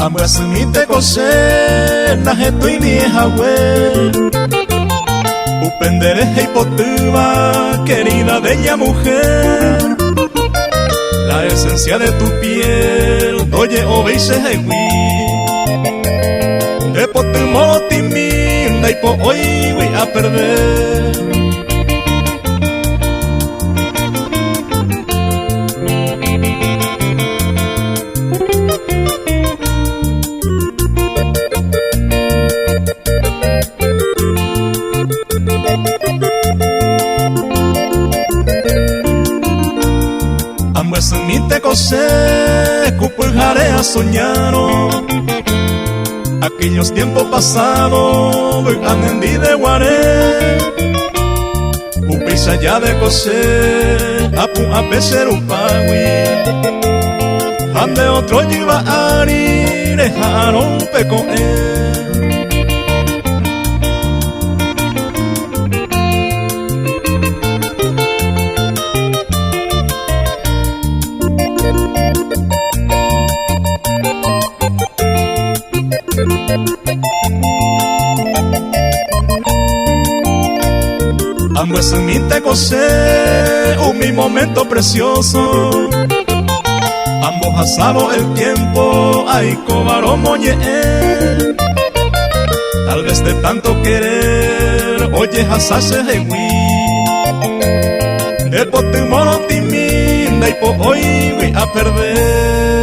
Amwasumite kose na hetu vieja we. Upendere heipotuba, querida bella mujer. La esencia de tu piel, oye obeise hewi. De potumo timinda y po hoy voy a perder. Amwasumite kose kupulhare a soñaro. Aquellos tiempos pasados, amendi de guaré. Upisa ya de coser, apu a peser un pagui. Ande otro lleva ari, dejaron peco Amwasumite kose, mi momento precioso. Ambos asamos el tiempo, ay cobaro moñe. Tal vez de tanto querer, oye hasase hewi. De potemoro timinda y po hoy voy a perder.